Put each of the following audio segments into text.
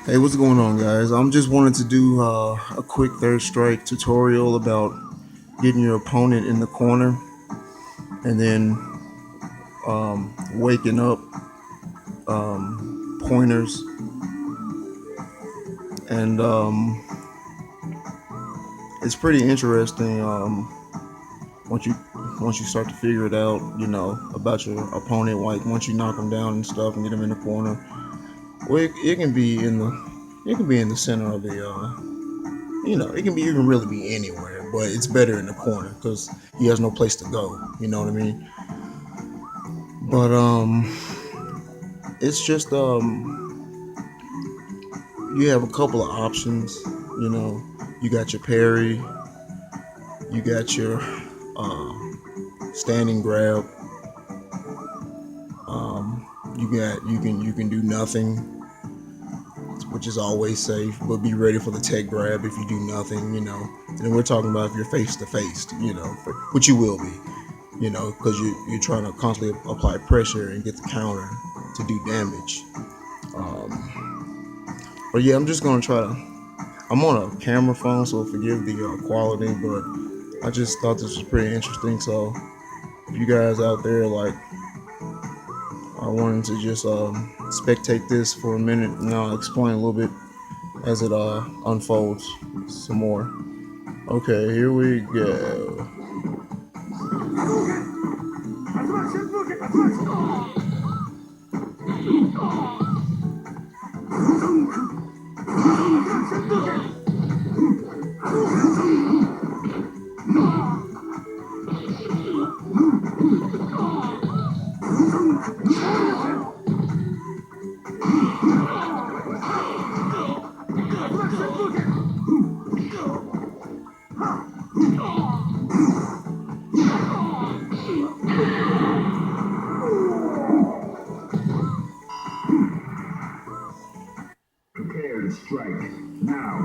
Hey, what's going on, guys? I'm just wanting to do a quick third strike tutorial about getting your opponent in the corner and then waking up pointers. And it's pretty interesting once you start to figure it out, about your opponent. Like once you knock them down and stuff and get them in the corner. Well, it can be in the center of the it can really be anywhere, but it's better in the corner because he has no place to go. You know what I mean? But it's just you have a couple of options. You know, you got your parry, you got your standing grab. You can do nothing, which is always safe, but be ready for the tech grab if you do nothing. And we're talking about if you're face to face. Which you will be. Because you're trying to constantly apply pressure and get the counter to do damage. But yeah, I'm just gonna try to. I'm on a camera phone, so forgive the quality, but I just thought this was pretty interesting. So if you guys out there are wanting to just spectate this for a minute, and I'll explain a little bit as it unfolds some more. Okay, here we go. Prepare to strike now.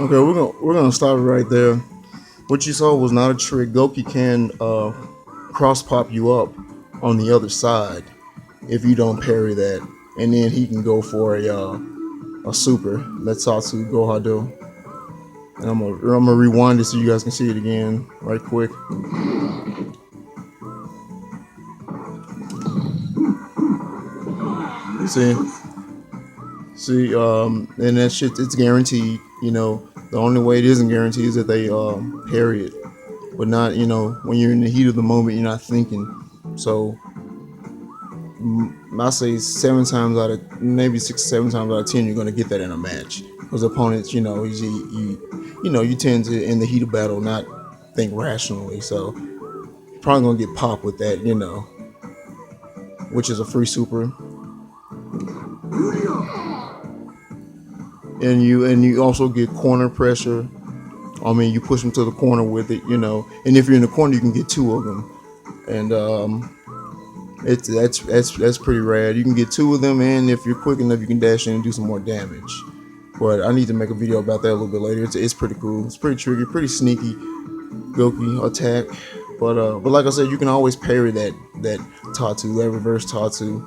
Okay, we're gonna stop it right there. What you saw was not a trick. Gouki can cross pop you up on the other side if you don't parry that, and then he can go for a super. Let's Satsu go Hado. And I'm gonna rewind it so you guys can see it again right quick. See, and that shit, it's guaranteed. The only way it isn't guaranteed is that they parry it, but not, when you're in the heat of the moment, you're not thinking. So I say 7 times out of maybe 6, 7 times out of 10, you're gonna get that in a match because opponents, you tend to in the heat of battle not think rationally. So probably gonna get popped with that, which is a free super. And you also get corner pressure. I mean, you push them to the corner with it, and if you're in the corner, you can get 2 of them, and that's pretty rad. You can get 2 of them, and if you're quick enough, you can dash in and do some more damage. But I need to make a video about that a little bit later. It's pretty cool. It's pretty tricky, pretty sneaky Gouki attack. But like I said, you can always parry that Tatu, that reverse Tatu,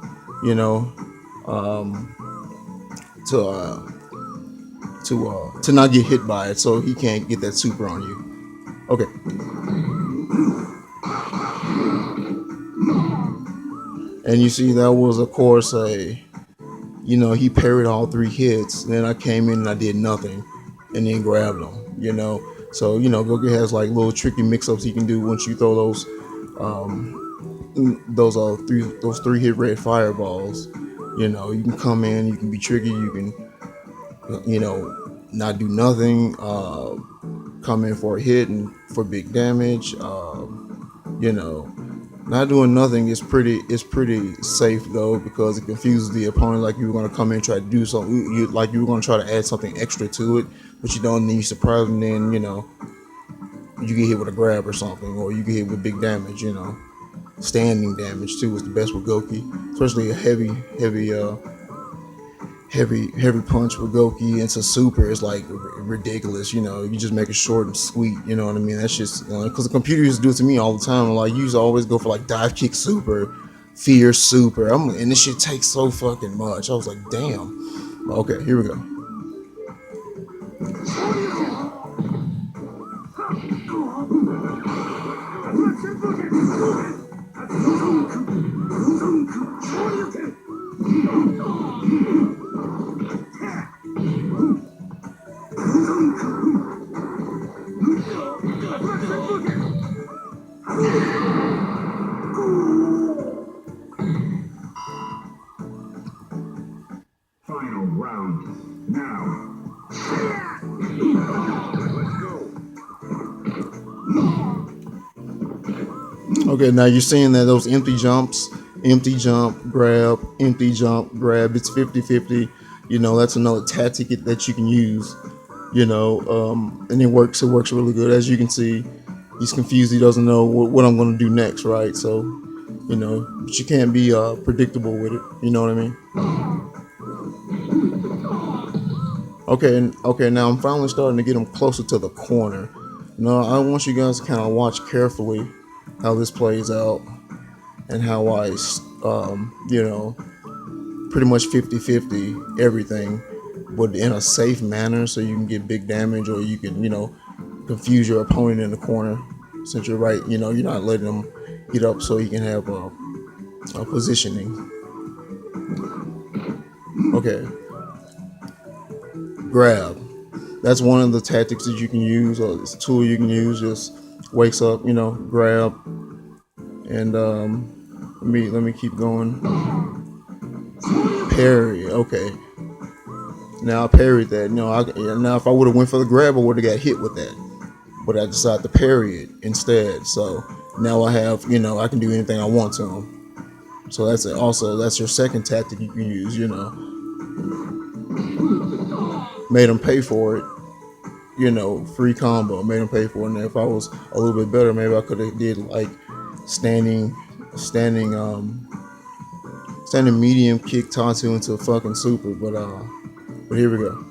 to not get hit by it, so he can't get that super on you. Okay. And you see that was, of course, he parried all 3 hits. And then I came in and I did nothing, and then grabbed him. So Gouki has like little tricky mix-ups he can do once you throw those 3 hit red fireballs. You can come in, you can be tricky, you can not do nothing, come in for a hit and for big damage. Not doing nothing is pretty safe though, because it confuses the opponent, like you were going to come in and try to do something, like you were going to try to add something extra to it, but you don't, and then you surprise them, then you get hit with a grab or something, or you get hit with big damage. Standing damage too is the best with Gouki, especially a heavy heavy punch with Gouki into super is like ridiculous. You know, you just make it short and sweet. You know what I mean? That's just because the computer used to do it to me all the time. Like you used to always go for like dive kick super, fear super. And this shit takes so fucking much. I was like, damn. Okay, here we go. Final round. Now. Let's go. Okay, now you're seeing that those empty jumps, empty jump, grab, empty jump, grab, it's 50-50. You know, that's another tactic that you can use, you know, and it works really good. As you can see, he's confused, he doesn't know what I'm going to do next, right? So, you know, but you can't be predictable with it, you know what I mean? Okay, now I'm finally starting to get him closer to the corner. Now, I want you guys to kind of watch carefully how this plays out and how I, you know, pretty much 50-50 everything, but in a safe manner so you can get big damage or you can, you know, confuse your opponent in the corner since you're right, you know, you're not letting him get up so he can have a positioning. Okay, grab. That's one of the tactics that you can use, or it's a tool you can use. Just wakes up, you know, grab, and let me keep going. Parry. Okay, now I parried that. Now if I would have went for the grab, I would have got hit with that. But I decided to parry it instead. So now I have, you know, I can do anything I want to him. So that's it. Also, that's your second tactic you can use. You know, made him pay for it. You know, free combo, made him pay for it. And if I was a little bit better, maybe I could have did like standing, standing, standing medium kick Tatsu into a fucking super. But here we go.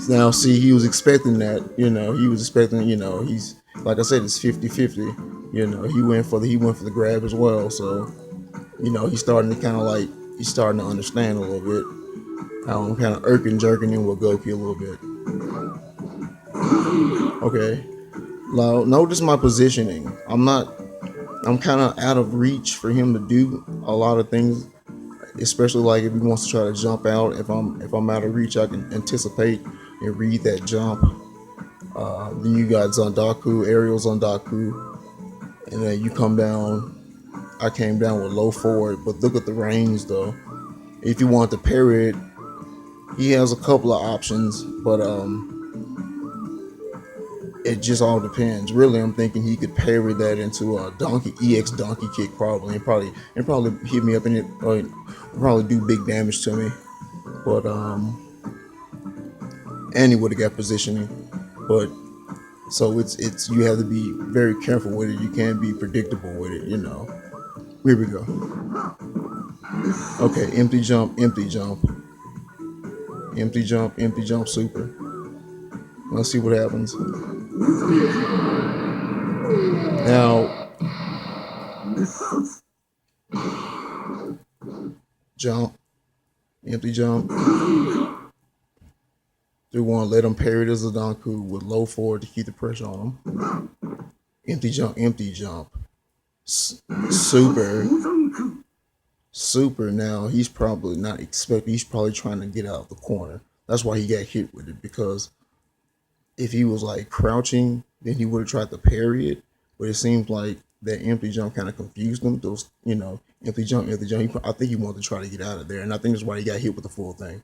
Now, see, he was expecting that. You know, he was expecting. You know, he's like I said, it's 50-50. You know, he went for the grab as well. So, you know, he's starting to kind of like he's starting to understand a little bit how I'm kind of irking jerking in with Gouki a little bit. Okay, now notice my positioning. I'm kind of out of reach for him to do a lot of things, especially like if he wants to try to jump out. If I'm out of reach, I can anticipate and read that jump. Then you got Zandaku, aerial Zandaku, and then you come down. I came down with low forward, but look at the range though. If you want to parry it, he has a couple of options, but it just all depends. Really, I'm thinking he could parry that into a donkey EX donkey kick probably, and probably hit me up in it, or probably do big damage to me. But and he would have got positioning. But so it's you have to be very careful with it. You can't be predictable with it. You know. Here we go. Okay, empty jump, empty jump, empty jump, empty jump, super. Let's see what happens. Now, jump, empty jump. They want to let him parry the Zadanku with low forward to keep the pressure on him. Empty jump, empty jump. Super. Super. Now, he's probably not expecting, he's probably trying to get out of the corner. That's why he got hit with it, because if he was like crouching, then he would have tried to parry it. But it seems like that empty jump kind of confused him. Those, you know, empty jump, empty jump. I think he wanted to try to get out of there, and I think that's why he got hit with the full thing.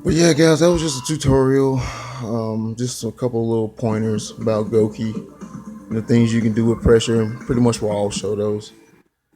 But yeah, guys, that was just a tutorial. Just a couple of little pointers about Gouki and the things you can do with pressure. And pretty much we'll all show those.